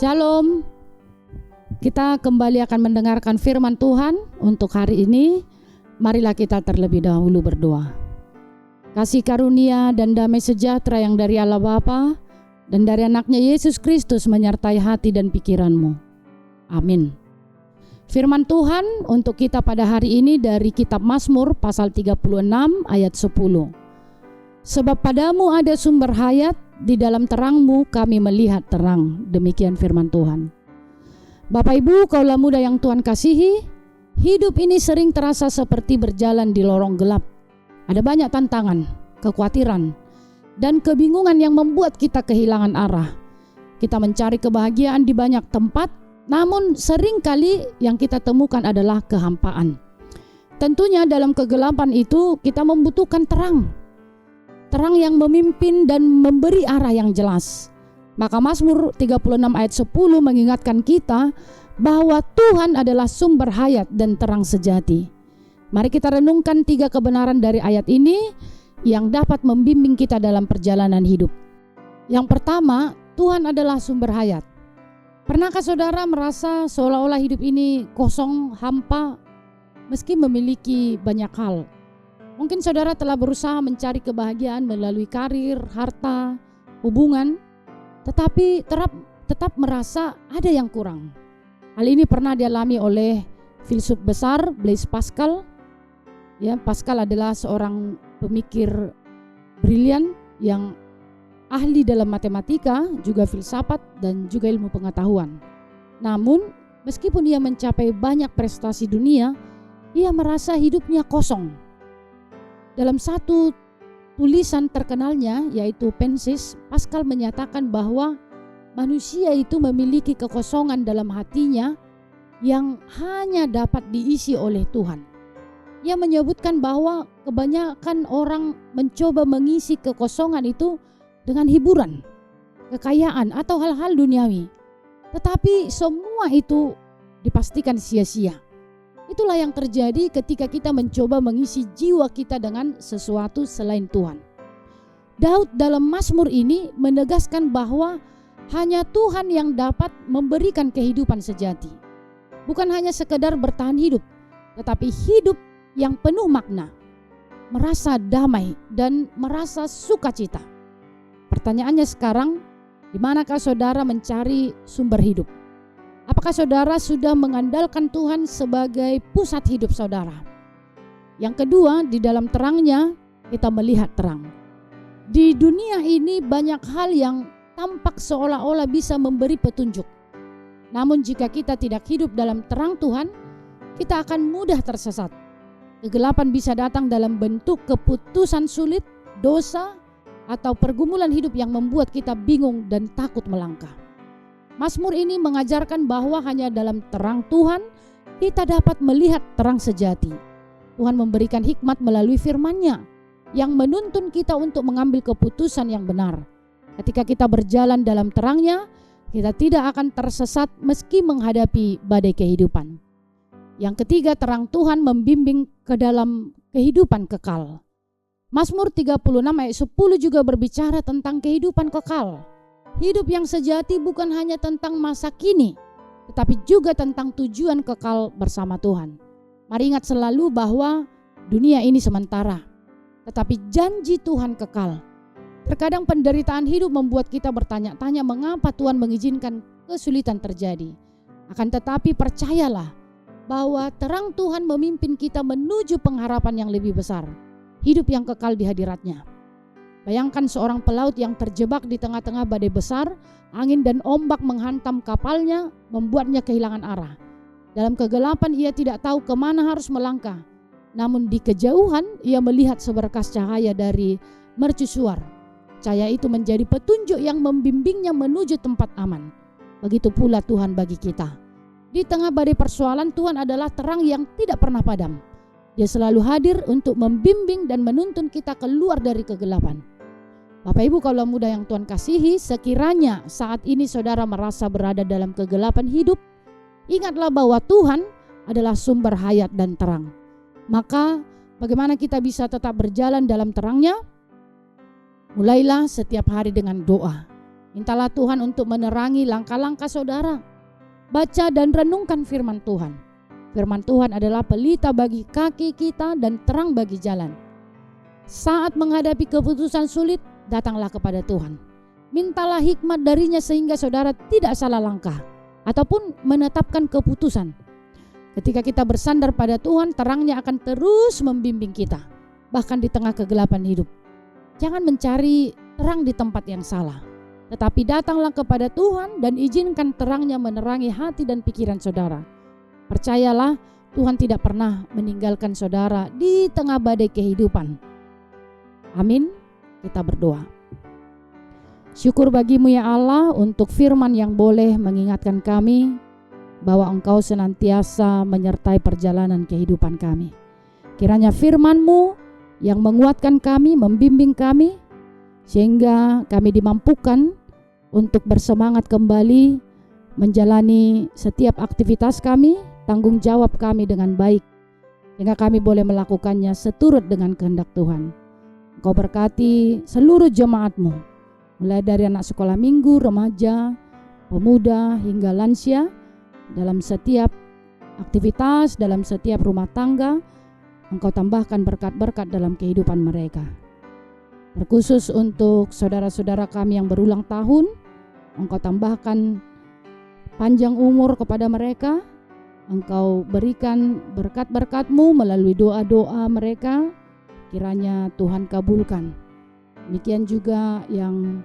Shalom. Kita kembali akan mendengarkan firman Tuhan untuk hari ini. Marilah kita terlebih dahulu berdoa. Kasih karunia dan damai sejahtera yang dari Allah Bapa dan dari anaknya Yesus Kristus menyertai hati dan pikiranmu. Amin. Firman Tuhan untuk kita pada hari ini dari kitab Mazmur pasal 36 ayat 10. Sebab padamu ada sumber hayat, di dalam terangmu kami melihat terang. Demikian firman Tuhan. Bapak Ibu, kaulah muda yang Tuhan kasihi, hidup ini sering terasa seperti berjalan di lorong gelap. Ada banyak tantangan, kekhawatiran, dan kebingungan yang membuat kita kehilangan arah. Kita mencari kebahagiaan di banyak tempat, namun seringkali yang kita temukan adalah kehampaan. Tentunya dalam kegelapan itu kita membutuhkan terang yang memimpin dan memberi arah yang jelas. Maka Mazmur 36 ayat 10 mengingatkan kita bahwa Tuhan adalah sumber hayat dan terang sejati. Mari kita renungkan 3 kebenaran dari ayat ini yang dapat membimbing kita dalam perjalanan hidup. Yang pertama, Tuhan adalah sumber hayat. Pernahkah saudara merasa seolah-olah hidup ini kosong, hampa, meski memiliki banyak hal? Mungkin saudara telah berusaha mencari kebahagiaan melalui karir, harta, hubungan, tetapi tetap merasa ada yang kurang. Hal ini pernah dialami oleh filsuf besar Blaise Pascal. Ya, Pascal adalah seorang pemikir brilian yang ahli dalam matematika, juga filsafat dan juga ilmu pengetahuan. Namun, meskipun ia mencapai banyak prestasi dunia, ia merasa hidupnya kosong. Dalam satu tulisan terkenalnya yaitu Pensis, Pascal menyatakan bahwa manusia itu memiliki kekosongan dalam hatinya yang hanya dapat diisi oleh Tuhan. Ia menyebutkan bahwa kebanyakan orang mencoba mengisi kekosongan itu dengan hiburan, kekayaan atau hal-hal duniawi. Tetapi semua itu dipastikan sia-sia. Itulah yang terjadi ketika kita mencoba mengisi jiwa kita dengan sesuatu selain Tuhan. Daud dalam Mazmur ini menegaskan bahwa hanya Tuhan yang dapat memberikan kehidupan sejati. Bukan hanya sekedar bertahan hidup, tetapi hidup yang penuh makna, merasa damai dan merasa sukacita. Pertanyaannya sekarang, di manakah saudara mencari sumber hidup? Apakah saudara sudah mengandalkan Tuhan sebagai pusat hidup saudara? Yang kedua, di dalam terangnya kita melihat terang. Di dunia ini banyak hal yang tampak seolah-olah bisa memberi petunjuk. Namun jika kita tidak hidup dalam terang Tuhan, kita akan mudah tersesat. Kegelapan bisa datang dalam bentuk keputusan sulit, dosa, atau pergumulan hidup yang membuat kita bingung dan takut melangkah. Mazmur ini mengajarkan bahwa hanya dalam terang Tuhan kita dapat melihat terang sejati. Tuhan memberikan hikmat melalui firman-Nya yang menuntun kita untuk mengambil keputusan yang benar. Ketika kita berjalan dalam terang-Nya, kita tidak akan tersesat meski menghadapi badai kehidupan. Yang ketiga, terang Tuhan membimbing ke dalam kehidupan kekal. Mazmur 36 ayat 10 juga berbicara tentang kehidupan kekal. Hidup yang sejati bukan hanya tentang masa kini, tetapi juga tentang tujuan kekal bersama Tuhan. Mari ingat selalu bahwa dunia ini sementara, tetapi janji Tuhan kekal. Terkadang penderitaan hidup membuat kita bertanya-tanya mengapa Tuhan mengizinkan kesulitan terjadi. Akan tetapi percayalah bahwa terang Tuhan memimpin kita menuju pengharapan yang lebih besar, hidup yang kekal di hadirat-Nya. Bayangkan seorang pelaut yang terjebak di tengah-tengah badai besar, angin dan ombak menghantam kapalnya, membuatnya kehilangan arah. Dalam kegelapan ia tidak tahu kemana harus melangkah. Namun di kejauhan ia melihat seberkas cahaya dari mercusuar. Cahaya itu menjadi petunjuk yang membimbingnya menuju tempat aman. Begitu pula Tuhan bagi kita. Di tengah badai persoalan, Tuhan adalah terang yang tidak pernah padam. Dia selalu hadir untuk membimbing dan menuntun kita keluar dari kegelapan. Bapak Ibu kaulah muda yang Tuhan kasihi, sekiranya saat ini saudara merasa berada dalam kegelapan hidup, ingatlah bahwa Tuhan adalah sumber hayat dan terang. Maka bagaimana kita bisa tetap berjalan dalam terang-Nya? Mulailah setiap hari dengan doa. Mintalah Tuhan untuk menerangi langkah-langkah saudara. Baca dan renungkan firman Tuhan. Firman Tuhan adalah pelita bagi kaki kita dan terang bagi jalan. Saat menghadapi keputusan sulit, datanglah kepada Tuhan. Mintalah hikmat darinya sehingga saudara tidak salah langkah ataupun menetapkan keputusan. Ketika kita bersandar pada Tuhan, terangnya akan terus membimbing kita, bahkan di tengah kegelapan hidup. Jangan mencari terang di tempat yang salah, tetapi datanglah kepada Tuhan dan izinkan terangnya menerangi hati dan pikiran saudara. Percayalah, Tuhan tidak pernah meninggalkan saudara di tengah badai kehidupan. Amin. Kita berdoa. Syukur bagimu ya Allah untuk firman yang boleh mengingatkan kami bahwa Engkau senantiasa menyertai perjalanan kehidupan kami. Kiranya firman-Mu yang menguatkan kami, membimbing kami, sehingga kami dimampukan untuk bersemangat kembali menjalani setiap aktivitas kami, tanggung jawab kami dengan baik, sehingga kami boleh melakukannya seturut dengan kehendak Tuhan. Engkau berkati seluruh jemaat-Mu, mulai dari anak sekolah minggu, remaja, pemuda, hingga lansia, dalam setiap aktivitas, dalam setiap rumah tangga. Engkau tambahkan berkat-berkat dalam kehidupan mereka. Terkhusus untuk saudara-saudara kami yang berulang tahun, Engkau tambahkan panjang umur kepada mereka. Engkau berikan berkat-berkat-Mu melalui doa-doa mereka. Kiranya Tuhan kabulkan. Demikian juga yang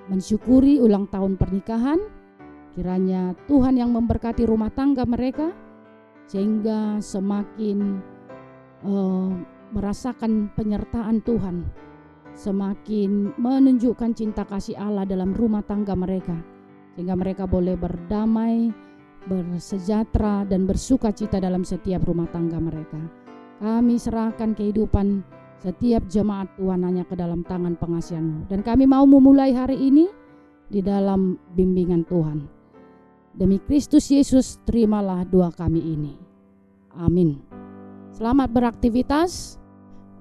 mensyukuri ulang tahun pernikahan. Kiranya Tuhan yang memberkati rumah tangga mereka, sehingga semakin merasakan penyertaan Tuhan, semakin menunjukkan cinta kasih Allah dalam rumah tangga mereka, sehingga mereka boleh berdamai, bersejahtera, dan bersuka cita dalam setiap rumah tangga mereka. Kami serahkan kehidupan setiap jemaat Tuhan hanya ke dalam tangan pengasihan-Mu, dan kami mau memulai hari ini di dalam bimbingan Tuhan. Demi Kristus Yesus, terimalah doa kami ini. Amin. Selamat beraktivitas,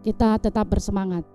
kita tetap bersemangat.